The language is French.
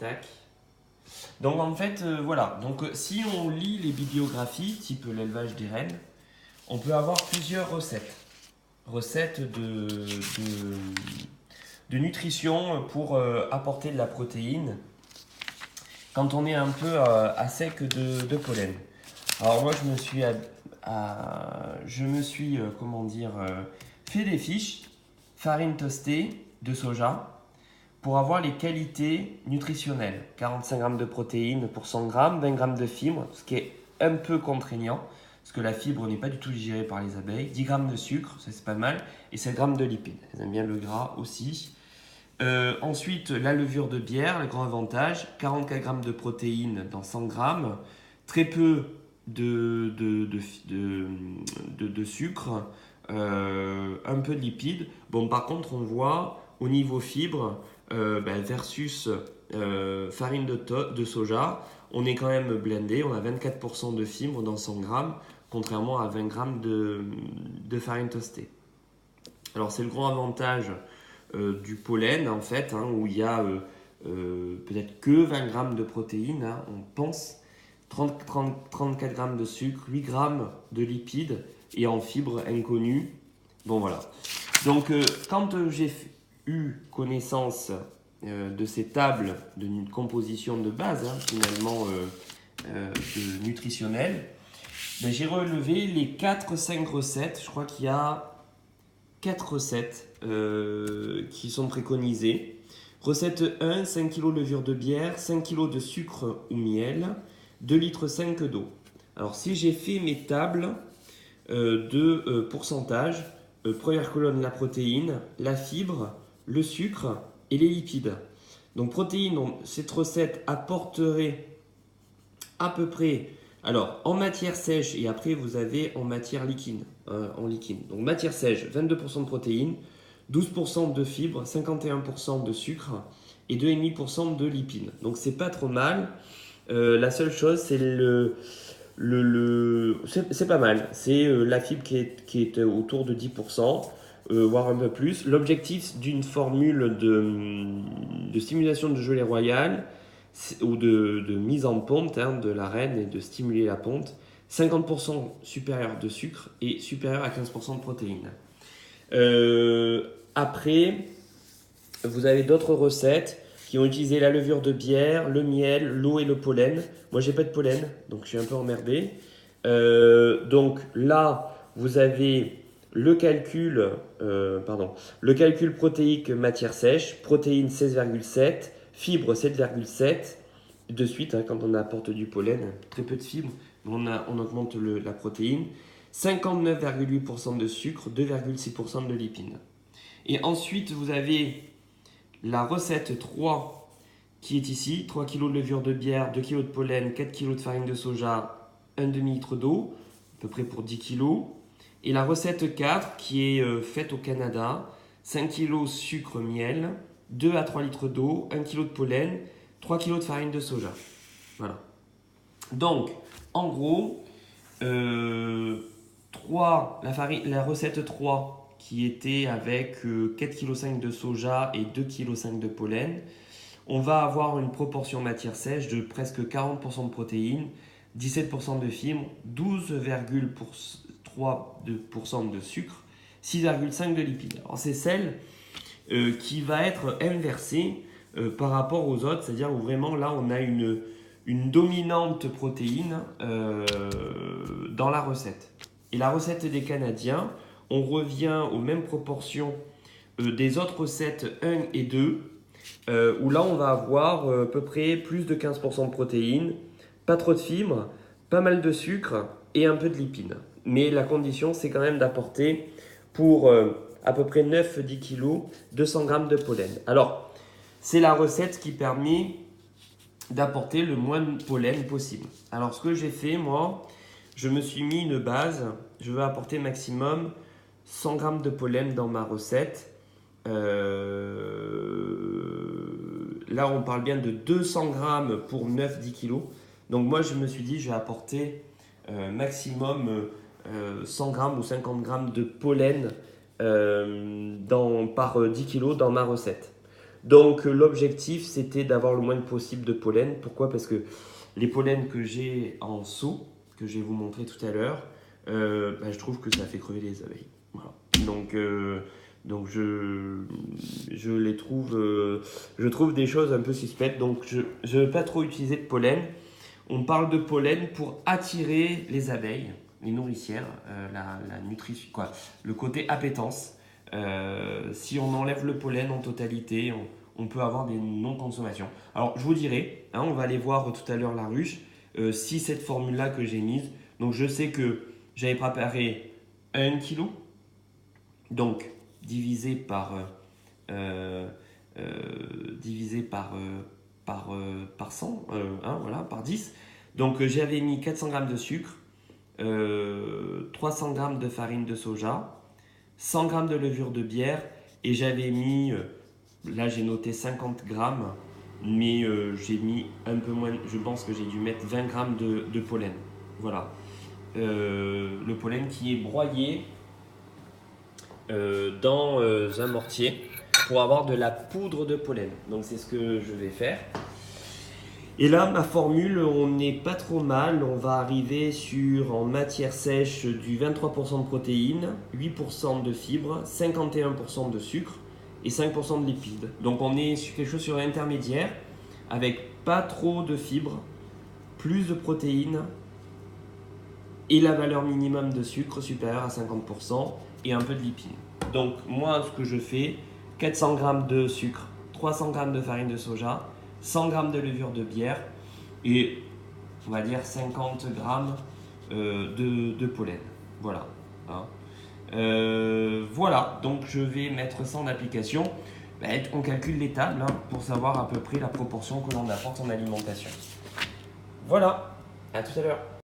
tac. Donc en fait, voilà. Donc si on lit les bibliographies, type l'élevage des rennes, on peut avoir plusieurs recettes. Recettes de nutrition pour apporter de la protéine quand on est un peu à sec de pollen. Alors moi, je me suis comment dire, fait des fiches farine toastée de soja pour avoir les qualités nutritionnelles. 45 grammes de protéines pour 100 grammes, 20 grammes de fibres, ce qui est un peu contraignant, parce que la fibre n'est pas du tout digérée par les abeilles. 10 grammes de sucre, ça c'est pas mal, et 7 grammes de lipides. Elles aiment bien le gras aussi. Ensuite, la levure de bière, le grand avantage, 44 grammes de protéines dans 100 grammes, très peu de sucre, un peu de lipides. Bon, par contre, on voit au niveau fibre versus farine de soja, on est quand même blindé. On a 24% de fibres dans 100 grammes, contrairement à 20 grammes de farine toastée. Alors, c'est le grand avantage du pollen, en fait, hein, où il y a peut-être que 20 grammes de protéines, hein, on pense, 34 grammes de sucre, 8 grammes de lipides et en fibres inconnues. Bon, voilà. Donc, quand j'ai eu connaissance de ces tables de composition de base, hein, finalement nutritionnelles, j'ai relevé les 4-5 recettes. Je crois qu'il y a 4 recettes qui sont préconisées. Recette 1, 5 kg de levure de bière, 5 kg de sucre ou miel, 2 litres 5 d'eau. Alors si j'ai fait mes tables de pourcentage, première colonne la protéine, la fibre, le sucre et les lipides. Donc protéines, cette recette apporterait à peu près, alors en matière sèche et après vous avez en matière liquide, en liquide. Donc matière sèche, 22% de protéines, 12% de fibres, 51% de sucre et 2,5% de lipides. Donc c'est pas trop mal. La seule chose, c'est c'est pas mal. C'est la fibre qui est autour de 10%, voire un peu plus. L'objectif d'une formule de stimulation de gelée royale ou de mise en ponte, hein, de la reine et de stimuler la ponte, 50% supérieur de sucre et supérieur à 15% de protéines. Après, vous avez d'autres recettes qui ont utilisé la levure de bière, le miel, l'eau et le pollen. Moi, j'ai pas de pollen, donc je suis un peu emmerdé. Donc là, vous avez le calcul protéique matière sèche, protéines 16,7, fibres 7,7. De suite, hein, quand on apporte du pollen, très peu de fibres, on augmente la protéine. 59,8% de sucre, 2,6% de lipides. Et ensuite, vous avez la recette 3 qui est ici, 3 kg de levure de bière, 2 kg de pollen, 4 kg de farine de soja, 1 demi-litre d'eau, à peu près pour 10 kg. Et la recette 4 qui est faite au Canada, 5 kg sucre miel, 2 à 3 litres d'eau, 1 kg de pollen, 3 kg de farine de soja. Voilà. Donc, en gros, la recette 3 qui était avec 4,5 kg de soja et 2,5 kg de pollen, on va avoir une proportion matière sèche de presque 40% de protéines, 17% de fibres, 12,3% de sucre, 6,5% de lipides. Alors c'est celle qui va être inversée par rapport aux autres, c'est-à-dire où vraiment là on a une dominante protéine dans la recette. Et la recette des Canadiens, on revient aux mêmes proportions des autres recettes 1 et 2, où là on va avoir à peu près plus de 15% de protéines, pas trop de fibres, pas mal de sucre et un peu de lipides. Mais la condition, c'est quand même d'apporter pour à peu près 9-10 kg 200 g de pollen. Alors, c'est la recette qui permet d'apporter le moins de pollen possible. Alors, ce que j'ai fait, moi, je me suis mis une base. Je veux apporter maximum 100 g de pollen dans ma recette. Là, on parle bien de 200 grammes pour 9-10 kg. Donc, moi, je me suis dit, je vais apporter maximum 100 grammes ou 50 grammes de pollen par 10 kg dans ma recette. Donc l'objectif c'était d'avoir le moins possible de pollen. Pourquoi? Parce que les pollens que j'ai en seau, que je vais vous montrer tout à l'heure, je trouve que ça fait crever les abeilles. Voilà. Donc je les trouve, je trouve des choses un peu suspectes. Donc je ne vais pas trop utiliser de pollen. On parle de pollen pour attirer les abeilles, les nourricières, la nutrition, quoi, le côté appétence. Si on enlève le pollen en totalité, on peut avoir des non-consommations. Alors je vous dirai, hein, on va aller voir tout à l'heure la ruche, si cette formule-là que j'ai mise, donc je sais que j'avais préparé 1 kg, donc divisé par, par 100, hein, voilà, par 10. Donc j'avais mis 400 g de sucre, 300 g de farine de soja, 100 g de levure de bière et j'avais mis, là j'ai noté 50 g, mais j'ai mis un peu moins, je pense que j'ai dû mettre 20 g de pollen. Voilà. Le pollen qui est broyé dans un mortier pour avoir de la poudre de pollen. Donc c'est ce que je vais faire. Et là, ma formule, on n'est pas trop mal. On va arriver sur, en matière sèche, du 23% de protéines, 8% de fibres, 51% de sucre et 5% de lipides. Donc on est sur quelque chose sur l'intermédiaire, avec pas trop de fibres, plus de protéines et la valeur minimum de sucre supérieure à 50% et un peu de lipides. Donc moi, ce que je fais, 400 g de sucre, 300 g de farine de soja, 100 g de levure de bière et on va dire 50 g de pollen. Voilà. Hein. Voilà, donc je vais mettre ça en application. On calcule les tables hein, pour savoir à peu près la proportion que l'on apporte en alimentation. Voilà, à tout à l'heure.